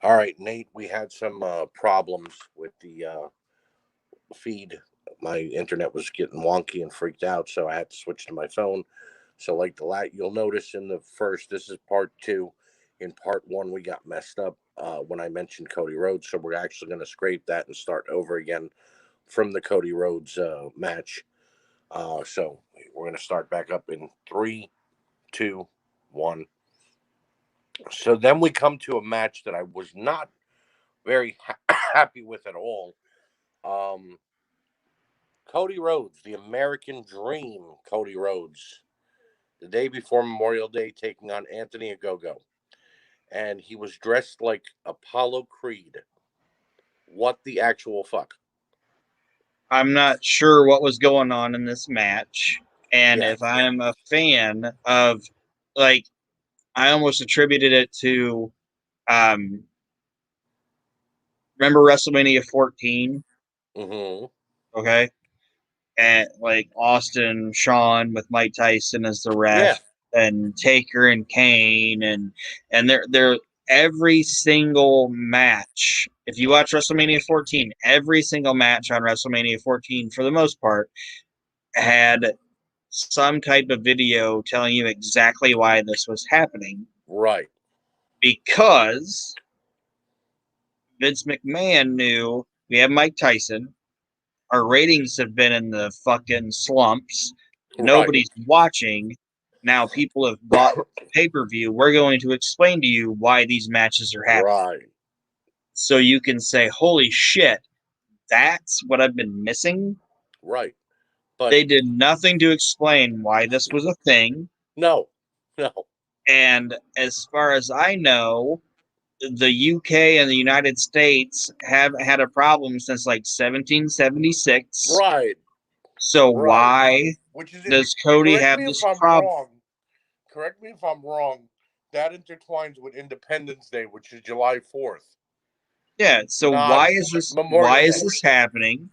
All right, Nate, we had some problems with the feed. My internet was getting wonky and freaked out, so I had to switch to my phone. So, like you'll notice in the first, this is part two. In part one, we got messed up when I mentioned Cody Rhodes, so we're actually going to scrape that and start over again from the Cody Rhodes match. So we're going to start back up in three, two, one. So then we come to a match that I was not very happy with at all. Um, Cody Rhodes, the American Dream, Cody Rhodes, the day before Memorial Day, taking on Anthony Ogogo, and he was dressed like Apollo Creed. What the actual fuck? I'm not sure what was going on in this match. And Yeah, if I'm a fan of, like, I almost attributed it to, um, remember WrestleMania 14? mm-hmm. Okay. And like Austin, Shawn with Mike Tyson as the Yeah, ref, and Taker and Kane, and they're every single match. If you watch WrestleMania 14, every single match on WrestleMania 14, for the most part, had some type of video telling you exactly why this was happening. right, Because Vince McMahon knew we have Mike Tyson. Our ratings have been in the fucking slumps. right, Nobody's watching. Now people have bought pay per view. We're going to explain to you why these matches are happening. right, So you can say, holy shit, that's what I've been missing. right. But They did nothing to explain why this was a thing. no, no, And as far as I know, the UK and the United States have had a problem since like 1776. right, So right. why Which is, does Cody correct have me if this I'm problem? wrong. Correct me if I'm wrong. That intertwines with Independence Day, which is July 4th, Yeah. So not why Memorial is Day. this happening?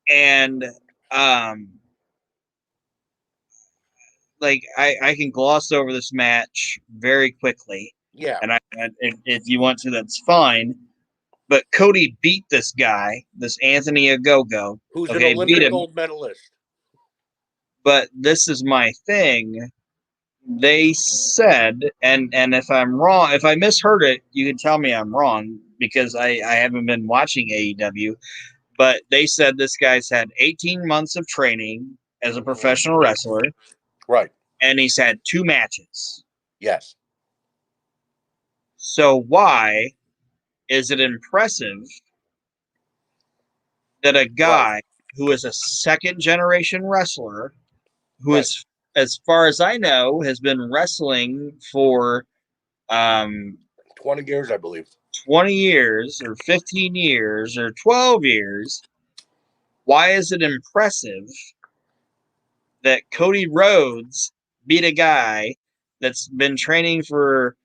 And um like I can gloss over this match very quickly. Yeah, And if you want to, that's fine. But Cody beat this guy, this Anthony Ogogo. who's an Okay, beat Olympic him. gold medalist. But this is my thing. They said, and if I'm wrong, if I misheard it, you can tell me I'm wrong because I haven't been watching AEW. But they said this guy's had 18 months of training as a Hmm. professional wrestler, Right. and he's had two matches. Yes. So why is it impressive that a Right. guy who is a second generation wrestler, who Right. is, as far as I know, has been wrestling for um, 20 years, I believe. 20 years or 15 years or 12 years, why is it impressive that Cody Rhodes beat a guy that's been training for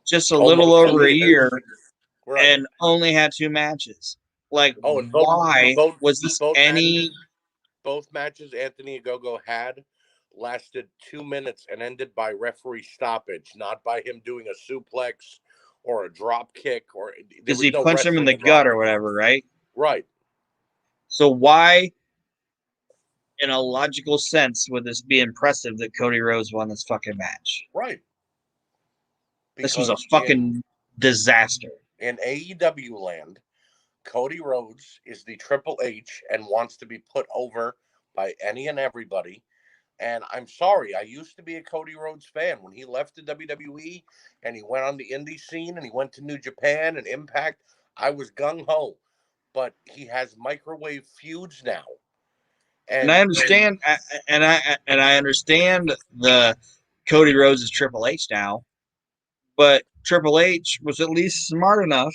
just a little Almost over 10 a year years. Right. and only had two matches? Like, Oh, and why both was this both any? matches both matches Anthony Ogogo had lasted 2 minutes and ended by referee stoppage, not by him doing a suplex or a drop kick, or there Because was he no punched him in wrestling the gut or involved. whatever, right? Right. So why, in a logical sense, would this be impressive that Cody Rhodes won this fucking match? Right. This was a Because fucking disaster. in AEW land, Cody Rhodes is the Triple H and wants to be put over by any and everybody. And I'm sorry, I used to be a Cody Rhodes fan. When he left the WWE and he went on the indie scene and he went to New Japan and Impact, I was gung ho. But he has microwave feuds now. And I And understand, and I understand the Cody Rhodes is Triple H now, but Triple H was at least smart enough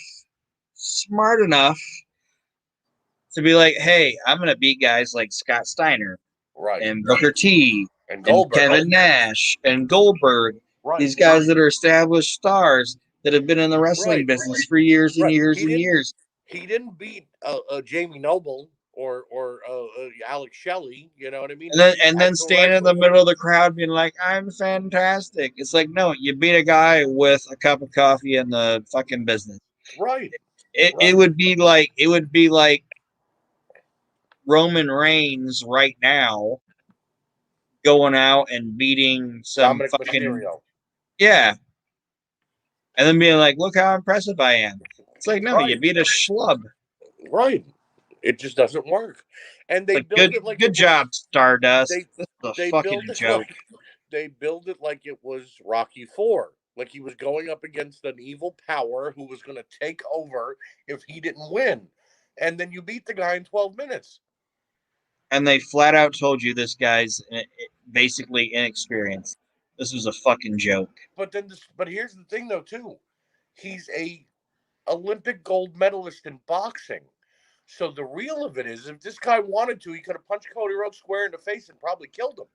to be like, hey, I'm gonna beat guys like Scott Steiner right. and Booker T And and Goldberg. Kevin Nash and Goldberg, Right. these guys that are established stars that have been in the wrestling Right. business for years and Right. years and years. He didn't beat Jamie Noble Alex Shelley. You know what I mean? And then These actual stand in the wrestlers. middle of the crowd being like, "I'm fantastic." It's like, no, you beat a guy with a cup of coffee in the fucking business. Right. It would be like Roman Reigns right now going out and beating some Dominic fucking, Mysterio. yeah, and then being like, "Look how impressive I am." It's like, no, you Right. beat a schlub. Right. It just doesn't work. And they Like, build it like good it was. job, Stardust. They This is a they fucking build it joke. like they build it like it was Rocky Four. Like he was going up against an evil power who was going to take over if he didn't win. And then you beat the guy in 12 minutes. And they flat out told you this guy's basically inexperienced. This was a fucking joke. But here's the thing though too. He's a Olympic gold medalist in boxing. So the real of it is if this guy wanted to, he could have punched Cody Rhodes square in the face and probably killed him.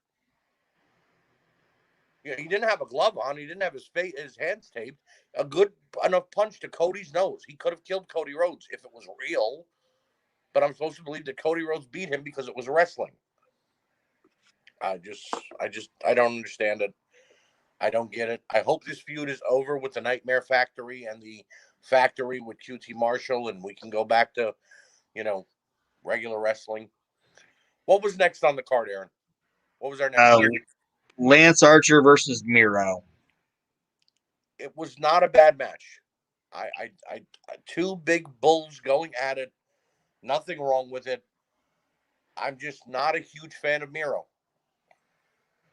Yeah, he didn't have a glove on. He didn't have his hands taped. A good enough punch to Cody's nose. He could have killed Cody Rhodes if it was real. But I'm supposed to believe that Cody Rhodes beat him because it was wrestling. I don't understand it. I don't get it. I hope this feud is over with the Nightmare Factory and the Factory with QT Marshall, and we can go back to, you know, regular wrestling. What was next on the card, Aaron? What was our next Uh, match? Lance Archer versus Miro. It was not a bad match. Two big bulls going at it. Nothing wrong with it. I'm just not a huge fan of Miro.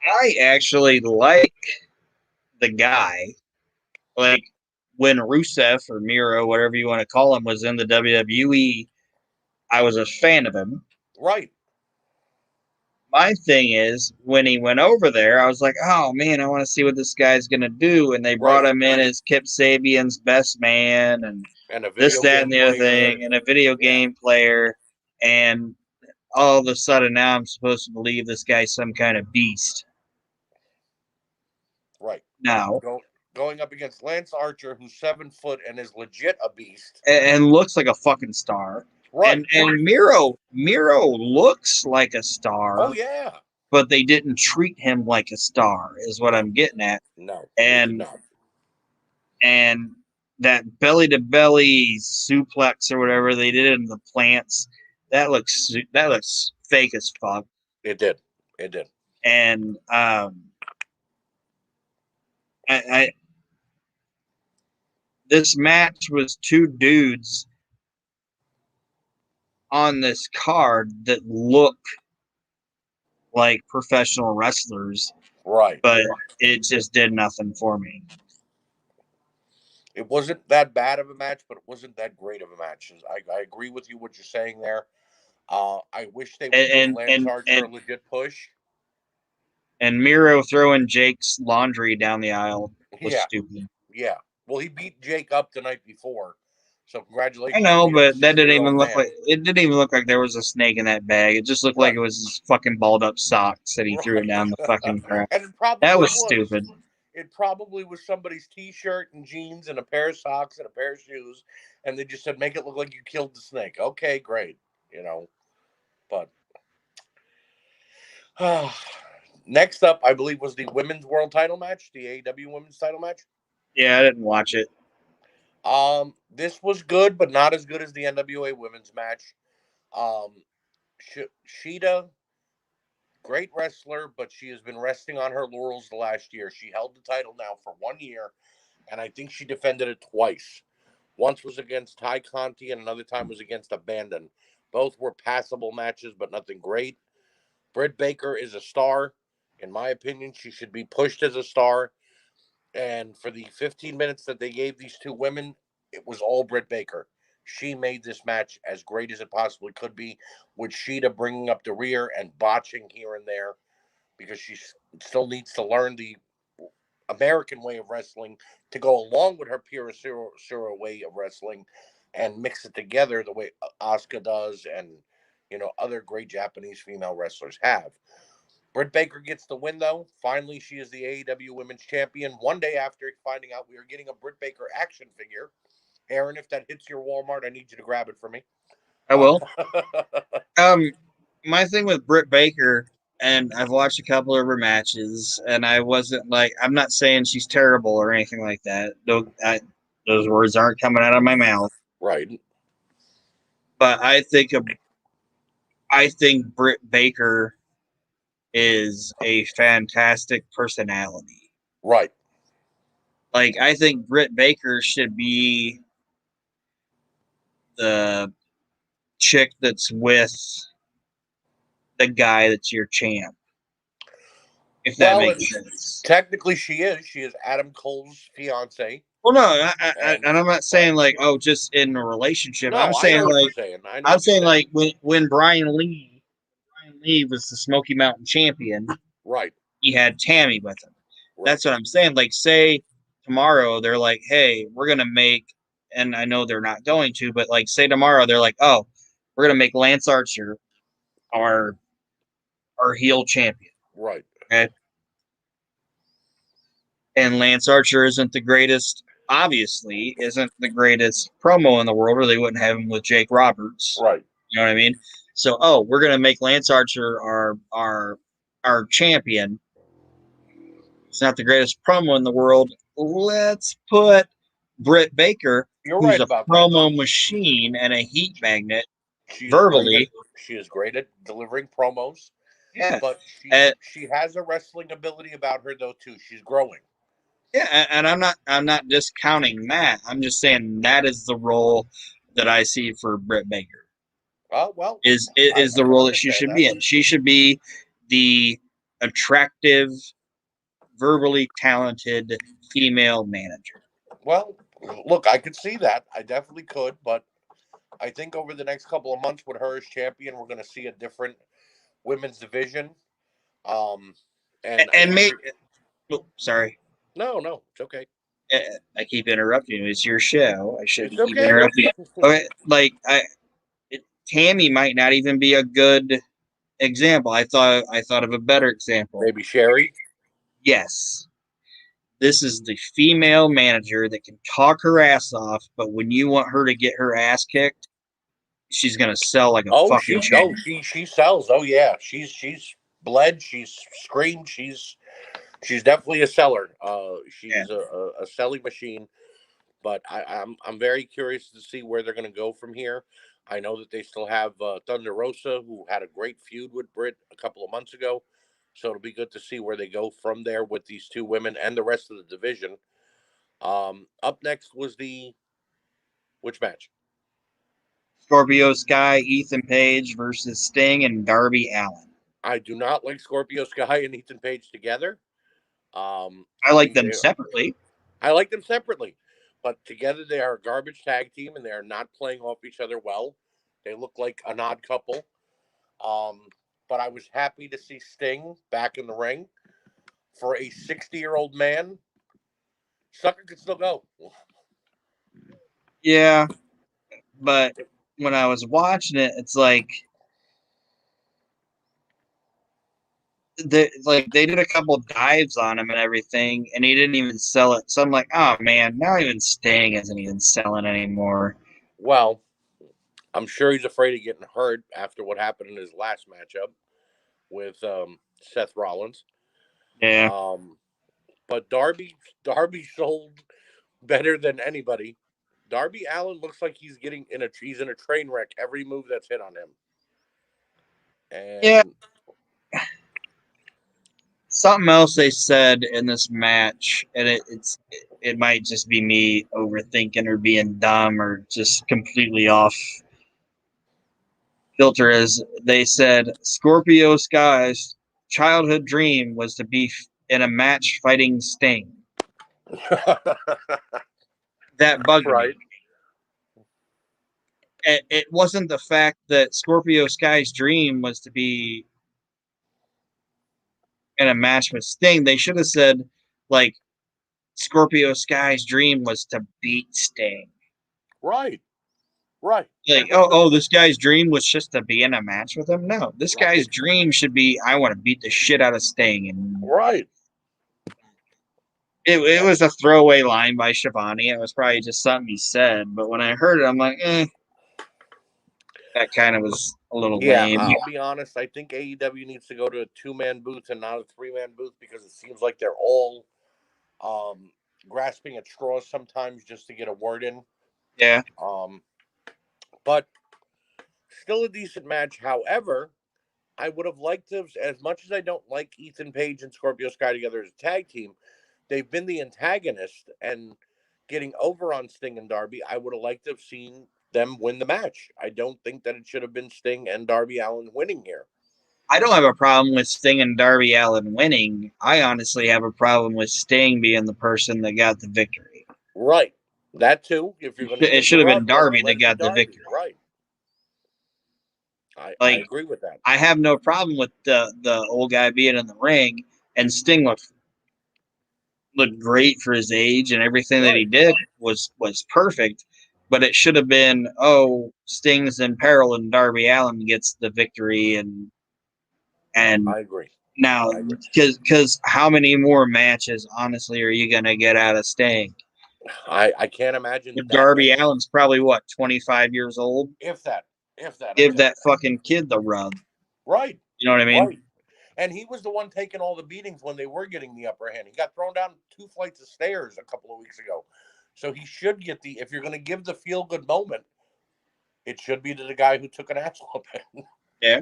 I actually like the guy. Like when Rusev or Miro, whatever you want to call him, was in the WWE, I was a fan of him. Right. My thing is, when he went over there, I was like, oh man, I want to see what this guy's gonna do. And they brought Right. him in as Kip Sabian's best man, and And a this, video that, game and the other player. thing, and a video Yeah. game player. And all of a sudden, now I'm supposed to believe this guy's some kind of beast. Right. Now, Going up against Lance Archer, who's 7 foot and is legit a beast. and looks like a fucking star. Right. And Miro looks like a Oh star, yeah. but they didn't treat him like a star, is what No. I'm getting at. No. They did And not. and that belly to belly suplex or whatever they did in the plants, that looks fake as fuck. It did. It did. And I this match was two dudes on this card that look like professional wrestlers, Right. but it just did nothing for me. It wasn't that bad of a match, but it wasn't that great of a match. I agree with you what you're saying there. I wish they would give And Lance and Archer and a legit push. and Miro throwing Jake's laundry down the aisle was Yeah. stupid. Yeah. Well, he beat Jake up the night before. So I congratulations, know, you beat up a but that didn't 60-year-old even look like man. it didn't even look like there was a snake in that bag. It just looked like Right. it was his fucking balled up socks that he threw down the Right. fucking crowd. And it That probably was was. stupid. It probably was somebody's t-shirt and jeans and a pair of socks and a pair of shoes. And they just said, make it look like you killed the snake. Okay, great. You know, but next up, I believe, was the women's world title match, the AEW women's title match. Yeah, I didn't watch it. This was good, but not as good as the NWA women's match. Um, Sheeta, great wrestler, but she has been resting on her laurels the last year. She held the title now for 1 year, and I think she defended it twice. Once was against Ty Conti, and another time was against Abandon. Both were passable matches, but nothing great. Britt Baker is a star. In my opinion, she should be pushed as a star. And for the 15 minutes that they gave these two women, it was all Britt Baker. She made this match as great as it possibly could be, with Sheeta bringing up the rear and botching here and there because she still needs to learn the American way of wrestling to go along with her pure Sura way of wrestling and mix it together the way Asuka does and other great Japanese female wrestlers have. Britt Baker gets the win, though. Finally, she is the AEW Women's Champion. One day after finding out we are getting a Britt Baker action figure. Aaron, if that hits your Walmart, I need you to grab it for me. I will. Um, my thing with Britt Baker, and I've watched a couple of her matches, and I wasn't like, I'm not saying she's terrible or anything like that. Those words aren't coming out of my mouth. Right. But I think Britt Baker is a fantastic personality. Right. Like, I think Britt Baker should be the chick that's with the guy that's your champ, if that Well, makes and sense. technically she is. She is Adam Cole's fiance. Well, no, And and I'm not but saying like, oh, just in a relationship. no, I know what you're saying. I know I'm what you're saying saying. like when Brian Lee was the Smoky Mountain champion, Right. he had Tammy with him. Right. That's what I'm saying. Like, say tomorrow they're like, hey, we're gonna make, and I know they're not going to, but like, say tomorrow they're like, oh, we're gonna make Lance Archer our heel champion. Right. Okay. And Lance Archer isn't the greatest, obviously, isn't the greatest promo in the world, or they wouldn't have him with Jake Roberts. Right. You know what I mean? So, oh, we're gonna make Lance Archer our champion. It's not the greatest promo in the world. Let's put Britt Baker, You're who's right a about that. promo machine and a heat magnet, She is great at verbally. she is great at delivering promos, Yeah. but And, she has a wrestling ability about her though too. She's growing. yeah, and I'm not discounting that. I'm just saying that is the role that I see for Britt Baker. Well, Is I the can role that she understand should that. be in. She should be the attractive, verbally talented female manager. Well, look, I could see that. I definitely could, but I think over the next couple of months with her as champion, we're going to see a different women's division. Um, and I And think make oh, sorry. no, it's okay. I keep interrupting you. It's your show. I It's shouldn't keep okay. interrupting you. Okay, like Tammy might not even be a good example. I thought of a better example. Maybe Sherry. Yes, this is the female manager that can talk her ass off, but when you want her to get her ass kicked, she's gonna sell like a Oh, fucking champ. she sells. Oh yeah, she's bled. She's screamed. She's definitely a seller. Yeah. She's a selling machine. But I'm very curious to see where they're going to go from here. I know that they still have Thunder Rosa, who had a great feud with Britt a couple of months ago. So it'll be good to see where they go from there with these two women and the rest of the division. Up next was the which match? Scorpio Sky, Ethan Page versus Sting and Darby Allin. I do not like Scorpio Sky and Ethan Page together. I I like think them separately. I like them separately, but together they are a garbage tag team and they are not playing off each other well. They look like an odd couple. But I was happy to see Sting back in the ring. For a 60-year-old man, sucker could still go. Yeah, but when I was watching it, it's like they did a couple dives on him and everything, and he didn't even sell it. So I'm like, oh man, now even Sting isn't even selling anymore. Well, I'm sure he's afraid of getting hurt after what happened in his last matchup with Seth Rollins. Yeah, Um, but Darby sold better than anybody. Darby Allin looks like he's in a train wreck every move that's hit on him. yeah. And Something else they said in this match, and it might just be me overthinking or being dumb or just completely off filter. Is they said Scorpio Sky's childhood dream was to be in a match fighting Sting. That bugged right, me. It wasn't the fact that Scorpio Sky's dream was to be in a match with Sting. They should have said, like, Scorpio Sky's dream was to beat Sting. right, right, Like, this guy's dream was just to be in a match with him. No, this guy's right, dream should be, I want to beat the shit out of Sting. And right. it was a throwaway line by Shivani. It was probably just something he said. But when I heard it, I'm like, eh. That kind of was a little Yeah, lame. I'll be honest. I think AEW needs to go to a 2-man booth and not a 3-man booth because it seems like they're all um, grasping at straws sometimes just to get a word in. Yeah. But still a decent match. However, I would have liked to, as much as I don't like Ethan Page and Scorpio Sky together as a tag team, they've been the antagonist and getting over on Sting and Darby. I would have liked to have seen them win the match. I don't think that it should have been Sting and Darby Allin winning here. I don't have a problem with Sting and Darby Allin winning. I honestly have a problem with Sting being the person that got the victory. Right. That too. If you're going to It give the should have been rub, Darby let that it be got the Darby. victory. Right. I Like, agree with that. I have no problem with the old guy being in the ring, and Sting looked great for his age, and everything that he Right. did was perfect. But it should have been, Sting's in peril and Darby Allin gets the victory, and I agree. now I agree. because how many more matches honestly are you gonna get out of Sting? I can't imagine that Darby many. Allin's probably what, 25 years old. If that. If that, I Give think. that fucking kid the rub. Right. You know what I mean? Right. And he was the one taking all the beatings when they were getting the upper hand. He got thrown down 2 flights of stairs a couple of weeks ago. So he should get the, if you're going to give the feel good moment, it should be to the guy who took an ass whooping. Yeah.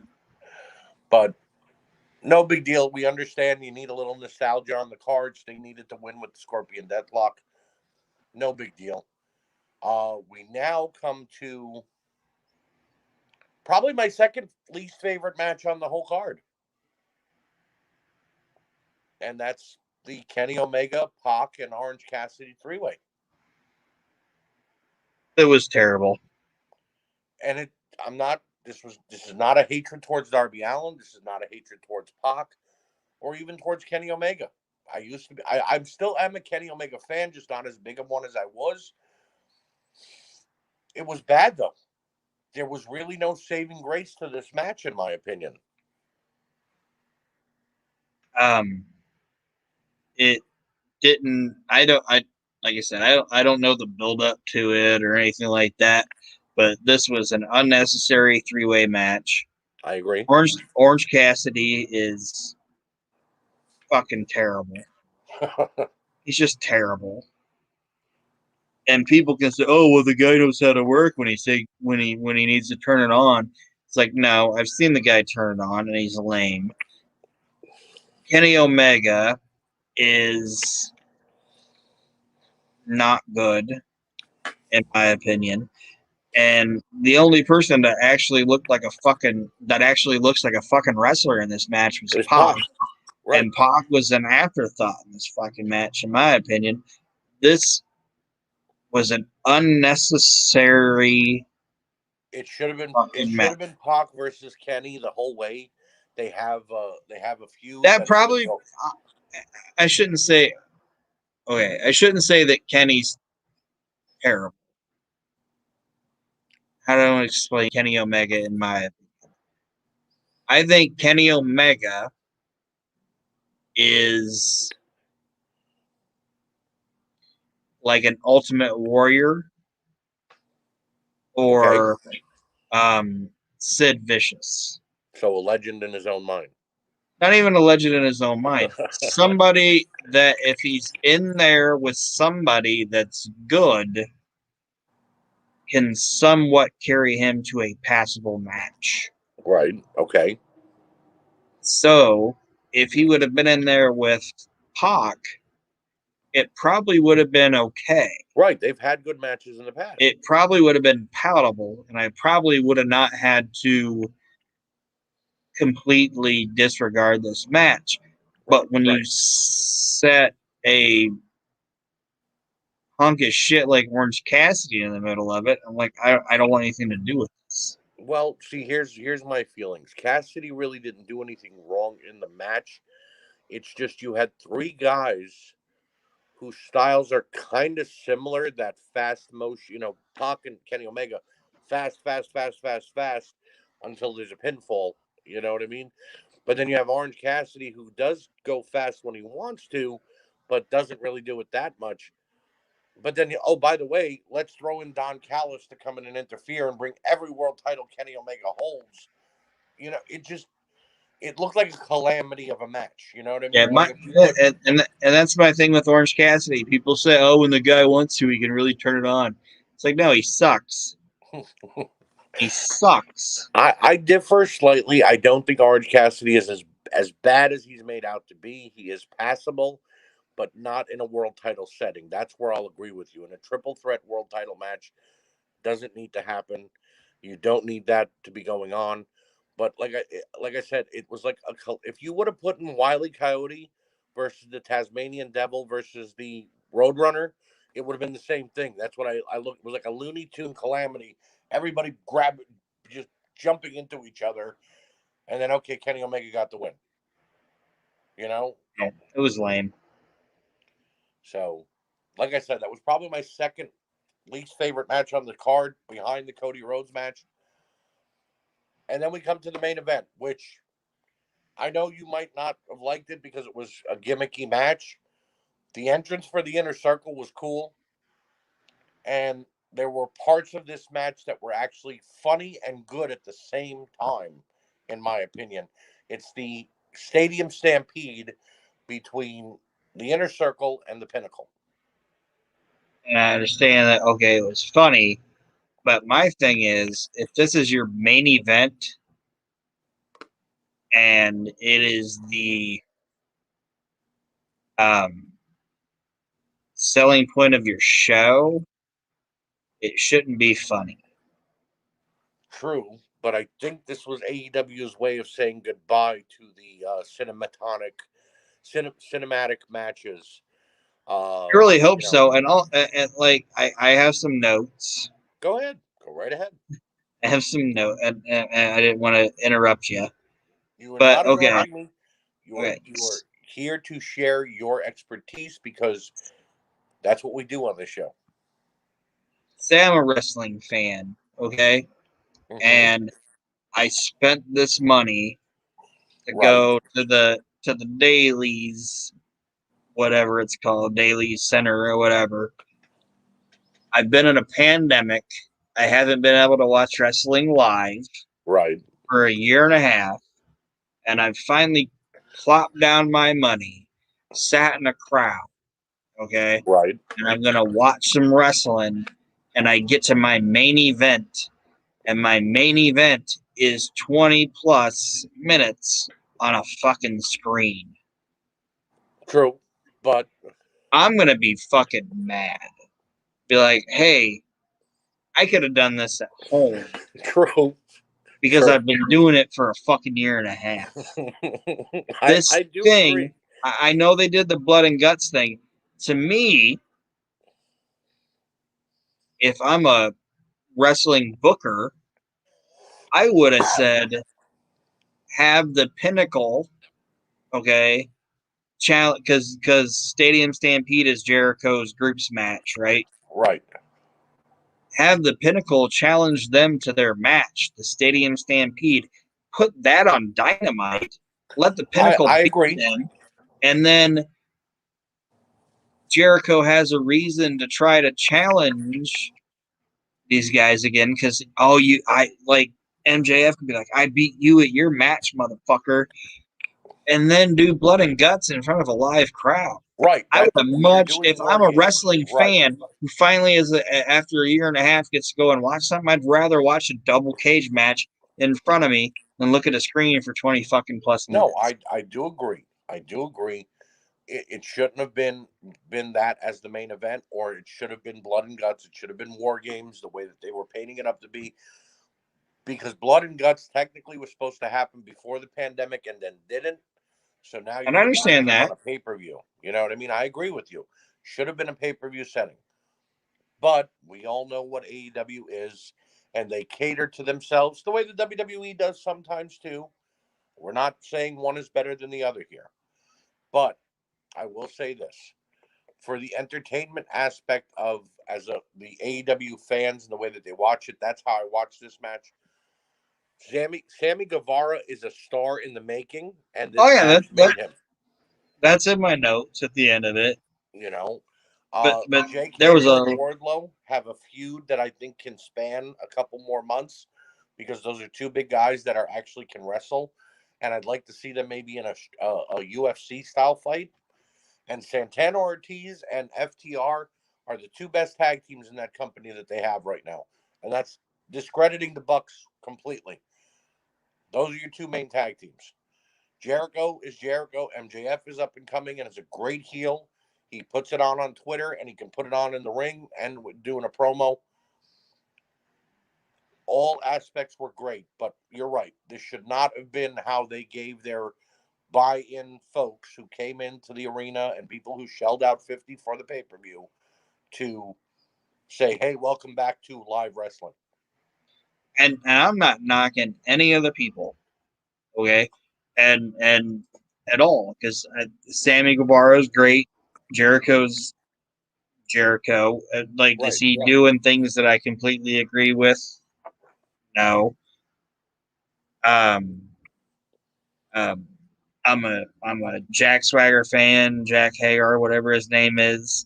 But no big deal. We understand you need a little nostalgia on the cards. They needed to win with the Scorpion Deathlock. No big deal. We now come to probably my second least favorite match on the whole card. And that's the Kenny Omega, Pac, and Orange Cassidy 3-way. It was terrible. And this is not a hatred towards Darby Allin. This is not a hatred towards Pac or even towards Kenny Omega. I used to be, I'm still am a Kenny Omega fan, just not as big of one as I was. It was bad though. There was really no saving grace to this match, in my opinion. Um, it didn't. I don't. I like I said. I don't know the build up to it or anything like that. But this was an unnecessary 3-way match. I agree. Orange Cassidy is fucking terrible. He's just terrible. And people can say, "Oh, well, the guy knows how to work when he needs to turn it on." It's like, no, I've seen the guy turn it on, and he's lame. Kenny Omega is not good, in my opinion. And the only person that actually looks like a fucking wrestler in this match was It was Pac. Pac. Right. And Pac was an afterthought in this fucking match, in my opinion. This was an unnecessary It should have been. It fucking should match. have been Pac versus Kenny the whole way. They have a feud That that's going to probably, go. I shouldn't say, okay, I shouldn't say that Kenny's terrible. How do I explain Kenny Omega in my opinion? I think Kenny Omega is like an Ultimate Warrior Okay. or Sid Vicious. So a legend in his own mind. Not even a legend in his own mind. Somebody that if he's in there with somebody that's good, can somewhat carry him to a passable match. Right. Okay. So if he would have been in there with Pac, it probably would have been okay. Right. They've had good matches in the past. It probably would have been palatable, and I probably would have not had to completely disregard this match. But when you set a hunk of shit like Orange Cassidy in the middle of it, I'm like, I don't want anything to do with this. Well, see, here's my feelings. Cassidy really didn't do anything wrong in the match. It's just you had 3 guys whose styles are kind of similar. That fast motion, Pac and Kenny Omega, fast, fast, fast, fast, fast, until there's a pinfall. You know what I mean? But then you have Orange Cassidy, who does go fast when he wants to, but doesn't really do it that much. But then, oh, by the way, let's throw in Don Callis to come in and interfere and bring every world title Kenny Omega holds. It looked like a calamity of a match. You know what I Yeah, mean? Like if you put and that's my thing with Orange Cassidy. People say, "Oh, when the guy wants to, he can really turn it on." It's like, no, he sucks. He sucks. I differ slightly. I don't think Orange Cassidy is as bad as he's made out to be. He is passable, but not in a world title setting. That's where I'll agree with you. In a triple threat world title match, doesn't need to happen. You don't need that to be going on. But like I said, it was like if you would have put in Wile E. Coyote versus the Tasmanian Devil versus the Roadrunner, it would have been the same thing. That's what I looked. It was like a Looney Tune calamity. Everybody just jumping into each other, and then okay, Kenny Omega got the win. You know, Yeah, it was lame. so like I said, that was probably my second least favorite match on the card behind the Cody Rhodes match. And then we come to the main event, which I know you might not have liked it because it was a gimmicky match. The entrance for the inner circle was cool. And there were parts of this match that were actually funny and good at the same time, in my opinion. It's the stadium stampede between the inner circle and the pinnacle. And I understand that. Okay, it was funny, but my thing is, if this is your main event and it is the um, selling point of your show, it shouldn't be funny. True, but I think this was AEW's way of saying goodbye to the cinematic matches. I really hope You know, so. And like I have some notes. go ahead, go right ahead. I have some note, and I didn't want to interrupt you, You are but not okay, interrupting me. okay. You are here to share your expertise because that's what we do on this show. Say I'm a wrestling fan, okay, Mm-hmm. and I spent this money to Right, go to the dailies, whatever it's called, daily center or whatever. I've been in a pandemic. I haven't been able to watch wrestling live right, for a year and a half, and I've finally plopped down my money, sat in a crowd, okay, right. and I'm gonna watch some wrestling, and I get to my main event, and my main event is 20 plus minutes on a fucking screen. True, but I'm gonna be fucking mad. Be like, hey, I could have done this at home true, because true. I've been doing it for a fucking year and a half. This I do thing, agree. I know they did the blood and guts thing. To me, if I'm a wrestling booker, I would have said have the Pinnacle, okay, challenge because Stadium Stampede is Jericho's groups match, right? Right. Have the Pinnacle challenge them to their match, the Stadium Stampede. Put that on Dynamite. Let the Pinnacle I beat agree. them, and then Jericho has a reason to try to challenge these guys again because I like MJF can be like, I beat you at your match, motherfucker, and then do blood and guts in front of a live crowd. Right. I would That's have you're much doing if your I'm a heel. wrestling Right. fan who finally is after a year and a half gets to go and watch something. I'd rather watch a double cage match in front of me than look at a screen for 20 fucking plus No, minutes. I do agree. I do agree. It shouldn't have been that as the main event, or it should have been Blood and Guts. It should have been War Games, the way that they were painting it up to be. Because Blood and Guts technically was supposed to happen before the pandemic and then didn't. So now And you're I going to be getting understand them on that. a pay per view. You know what I mean? I agree with you. Should have been a pay per view setting. But we all know what AEW is, and they cater to themselves the way the WWE does sometimes too. We're not saying one is better than the other here. But I will say this for the entertainment aspect of the AEW fans and the way that they watch it, that's how I watch this match. Sammy Guevara is a star in the making, and Oh this yeah, match made him. that's in my notes at the end of it. You know, but Jake there was Hager a and Wardlow have a feud that I think can span a couple more months because those are two big guys that are actually can wrestle, and I'd like to see them maybe in a UFC style fight. And Santana Ortiz and FTR are the two best tag teams in that company that they have right now, and that's discrediting the Bucks completely. Those are your two main tag teams. Jericho is Jericho. MJF is up and coming and is a great heel. He puts it on Twitter and he can put it on in the ring and doing a promo. All aspects were great, but you're right. This should not have been how they gave their buy-in folks who came into the arena and people who shelled out 50 for the pay-per-view to say, "Hey, welcome back to live wrestling." and I'm not knocking any of the people, okay, and at all, because Sammy Guevara is great, Jericho's Jericho. Like, is Right. he doing things that I completely agree with? No. Um, um, I'm a Jack Swagger fan, Jack Hager, whatever his name is.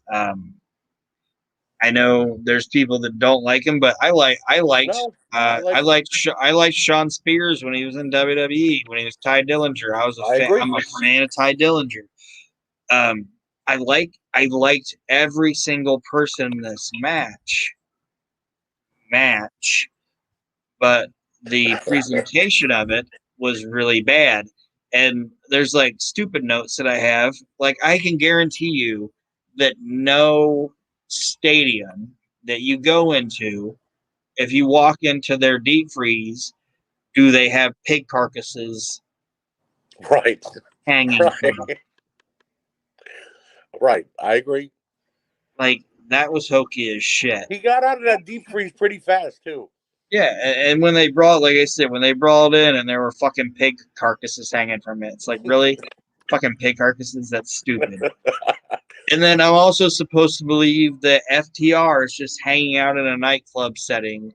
I know there's people that don't like him, but No, I like him. I liked Sean Spears when he was in WWE, when he was Ty Dillinger. I agree. I'm a fan of Ty Dillinger. Um, I liked every single person in this match, but the presentation of it was really bad. And there's like stupid notes that I have. Like, I can guarantee you that no stadium that you go into, if you walk into their deep freeze, do they have pig carcasses Right. hanging from them? Right. Right. I agree. Like, that was hokey as shit. He got out of that deep freeze pretty fast too. Yeah, and when they brought, like I said, when they brought in and there were fucking pig carcasses hanging from it, it's like, really? Fucking pig carcasses? That's stupid. And then I'm also supposed to believe that FTR is just hanging out in a nightclub setting,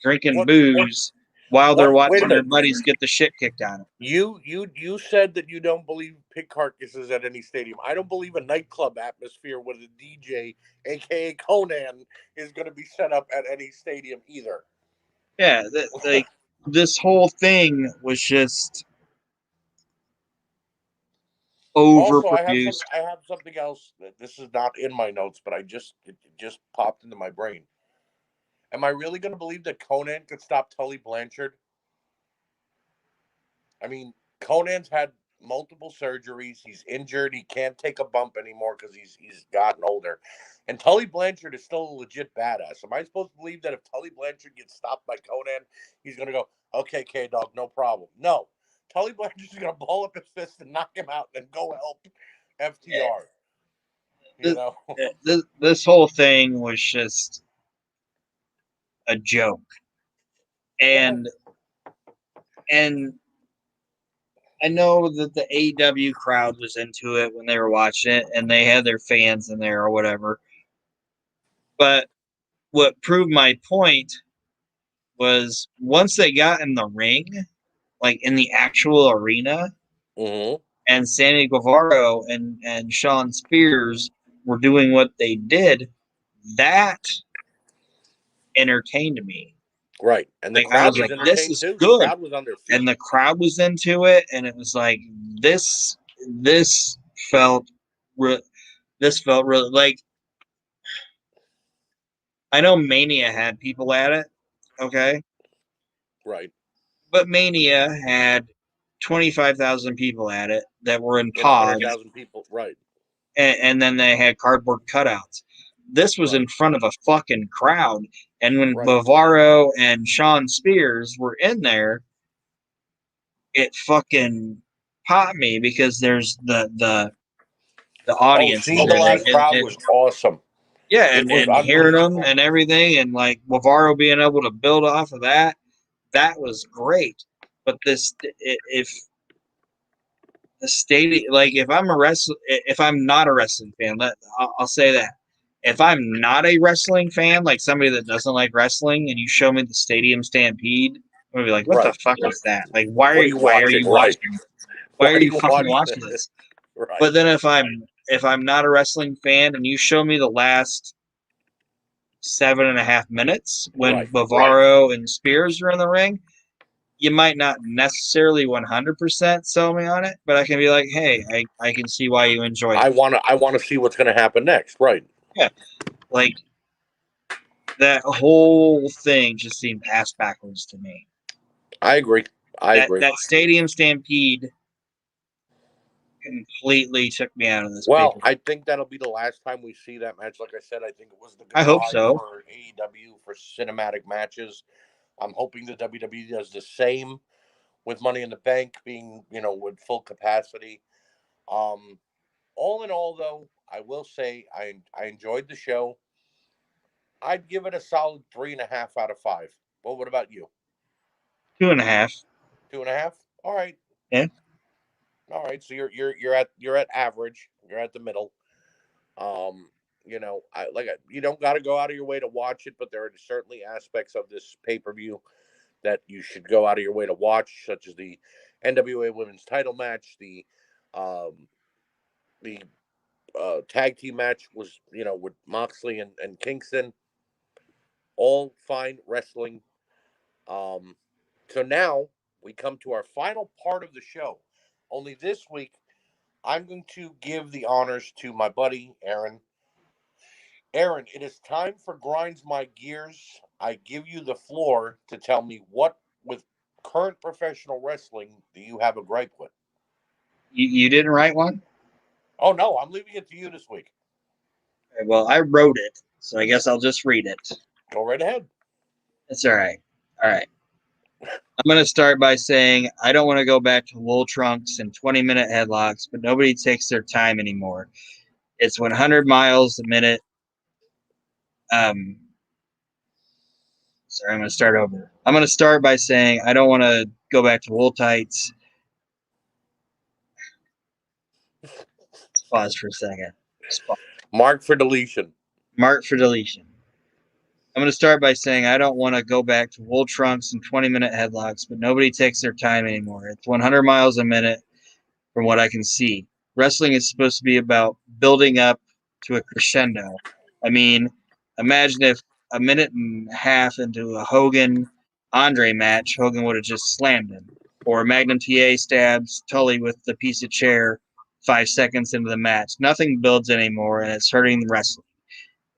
drinking booze while they're Wait a watching their minute. buddies get the shit kicked out of them. You said that you don't believe pig carcasses at any stadium. I don't believe a nightclub atmosphere with a DJ, aka Conan, is going to be set up at any stadium either. Yeah, like, this whole thing was just Also, overproduced. I have something else that this is not in my notes, but it just popped into my brain. Am I really going to believe that Conan could stop Tully Blanchard? I mean, Conan's had multiple surgeries. He's injured. He can't take a bump anymore because he's gotten older. And Tully Blanchard is still a legit badass. Am I supposed to believe that if Tully Blanchard gets stopped by Conan, he's going to go, "Okay, K-Dog, no problem"? No. Tully Blanchard's going to ball up his fist and knock him out and go help FTR. You know? This whole thing was just a joke. And I know that the AEW crowd was into it when they were watching it, and they had their fans in there or whatever. But what proved my point was, once they got in the ring, like in the actual arena, Mm-hmm. and Sammy Guevara and Sean Spears were doing what they did, that entertained me. Right. And the Like, I crowd was was like, this entertained is too. The good. crowd was on their feet. And the crowd was into it, and it was like, this felt really like, I know Mania had people at it, okay, Right. but Mania had 25,000 people at it that were in And pods, 100,000 people. Right. and then they had cardboard cutouts. This was in front of a fucking crowd, and when Bavaro and Sean Spears were in there, it fucking popped me, because there's the audience. Seeing the live crowd was awesome. Yeah, and hearing them and everything, and like Bavaro being able to build off of that was great. But if the stadium, like, if I'm not a wrestling fan, I'll say that. If I'm not a wrestling fan, like somebody that doesn't like wrestling, and you show me the Stadium Stampede, I'm gonna be like, what the fuck is that? Like, why are you watching? Why are you fucking watching this? Right. But then if if I'm not a wrestling fan and you show me the last 7.5 minutes when Right. Bavaro and Spears are in the ring, you might not necessarily 100% sell me on it, but I can be like, hey, I can see why you enjoyed it. I want to see what's going to happen next. Right. Yeah. Like, that whole thing just seemed ass backwards to me. I agree. I agree. That Stadium Stampede completely took me out of this Well, paper. I think that'll be the last time we see that match. Like I said, I think it was the I hope goodbye so. for AEW for cinematic matches. I'm hoping the WWE does the same with Money in the Bank being, with full capacity. Um, all in all, though, I will say I enjoyed the show. I'd give it a solid 3.5 out of 5. Well, what about you? 2.5. 2.5. All right. Yeah. All right. So you're at average. You're at the middle. Um, you don't got to go out of your way to watch it, but there are certainly aspects of this pay per view that you should go out of your way to watch, such as the NWA Women's Title match, um, the tag team match was with Moxley and Kingston, all fine wrestling. Um, so now we come to our final part of the show. Only this week, I'm going to give the honors to my buddy Aaron. Aaron, it is time for Grinds My Gears. I give you the floor to tell me what, with current professional wrestling, do you have a gripe with? You didn't write one? Oh, no, I'm leaving it to you this week. Okay, well, I wrote it, so I guess I'll just read it. Go right ahead. It's all right. All right. I'm going to start by saying I don't want to go back to wool trunks and 20-minute headlocks, but nobody takes their time anymore. It's 100 miles a minute. Um, Sorry, I'm going to start over. I'm going to start by saying I don't want to go back to wool tights. Let's pause for a second. Mark for deletion. Mark for deletion. I'm going to start by saying I don't want to go back to wool trunks and 20-minute headlocks, but nobody takes their time anymore. It's 100 miles a minute from what I can see. Wrestling is supposed to be about building up to a crescendo. I mean, imagine if a minute and a half into a Hogan Andre match, Hogan would have just slammed him. Or Magnum TA stabs Tully with the piece of chair 5 seconds into the match. Nothing builds anymore, and it's hurting the wrestling.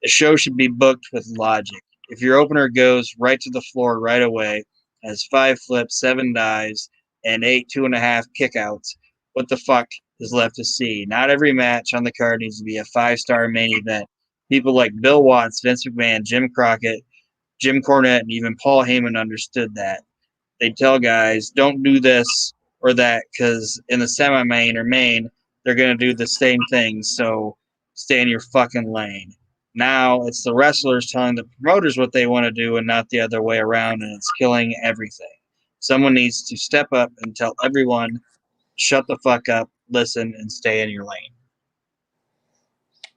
The show should be booked with logic. If your opener goes right to the floor right away, has 5 flips, 7 dives, and 8 2.5 kickouts, what the fuck is left to see? Not every match on the card needs to be a 5-star main event. People like Bill Watts, Vince McMahon, Jim Crockett, Jim Cornette, and even Paul Heyman understood that. They tell guys, don't do this or that because in the semi main or main, they're going to do the same thing. So stay in your fucking lane. Now it's the wrestlers telling the promoters what they want to do and not the other way around, and it's killing everything. Someone needs to step up and tell everyone, shut the fuck up, listen, and stay in your lane.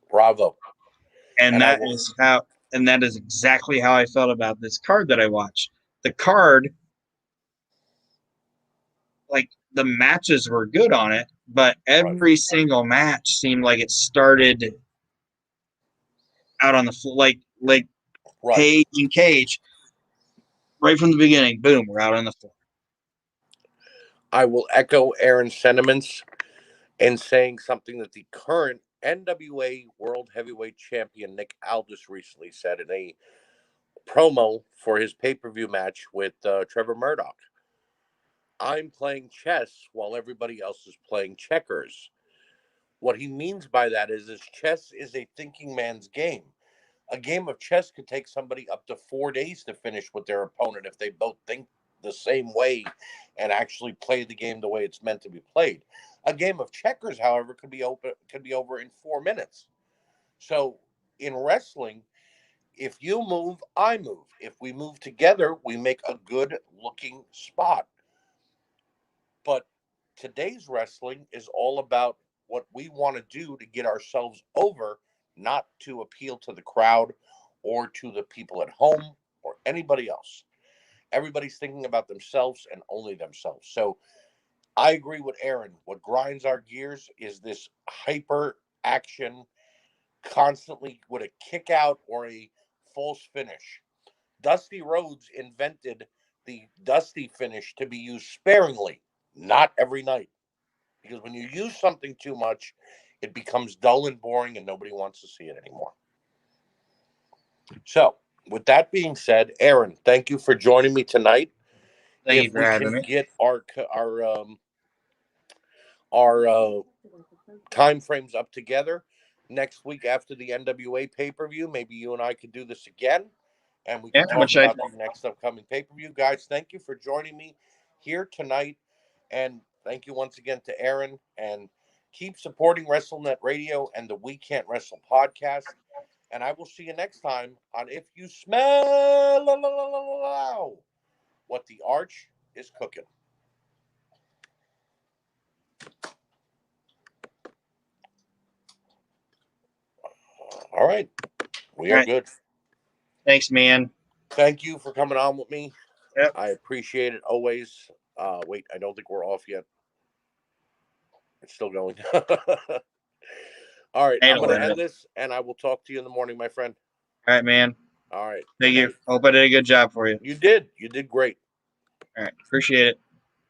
Bravo. And And I that will. is how, and that is exactly how I felt about this card that I watched. The card, like the matches were good on it, but Right. every single match seemed like it started out on the floor, like Right. Page and Cage, right from the beginning. Boom, we're out on the floor. I will echo Aaron's sentiments in saying something that the current NWA World Heavyweight Champion Nick Aldis recently said in a promo for his pay per view match with Trevor Murdoch. I'm playing chess while everybody else is playing checkers. What he means by that is chess is a thinking man's game. A game of chess could take somebody up to 4 days to finish with their opponent if they both think the same way and actually play the game the way it's meant to be played. A game of checkers, however, could be over in 4 minutes. So in wrestling, if you move, I move. If we move together, we make a good looking spot. But today's wrestling is all about what we want to do to get ourselves over, not to appeal to the crowd or to the people at home or anybody else. Everybody's thinking about themselves and only themselves. So I agree with Aaron. What grinds our gears is this hyper action constantly with a kick out or a false finish. Dusty Rhodes invented the dusty finish to be used sparingly, not every night. Because when you use something too much, it becomes dull and boring and nobody wants to see it anymore. So, with that being said, Aaron, thank you for joining me tonight. Thank you If for we having can me. get our time frames up together next week after the NWA pay per view, maybe you and I could do this again, and we Yeah, can I'm gonna talk check. about the next upcoming pay per view. Guys, thank you for joining me here tonight, and thank you once again to Aaron. And keep supporting WrestleNet Radio and the We Can't Wrestle podcast. And I will see you next time on If You Smell What the Arch is Cooking. All right. We All are right. good. Thanks, man. Thank you for coming on with me. Yep. I appreciate it always. Wait, I don't think we're off yet. It's still going. All right. Hey, I'm don't going worry to about end it. this and I will talk to you in the morning, my friend. All right, man. All right. Good Thank you. night. Hope I did a good job for you. You did. You did great. All right. Appreciate it.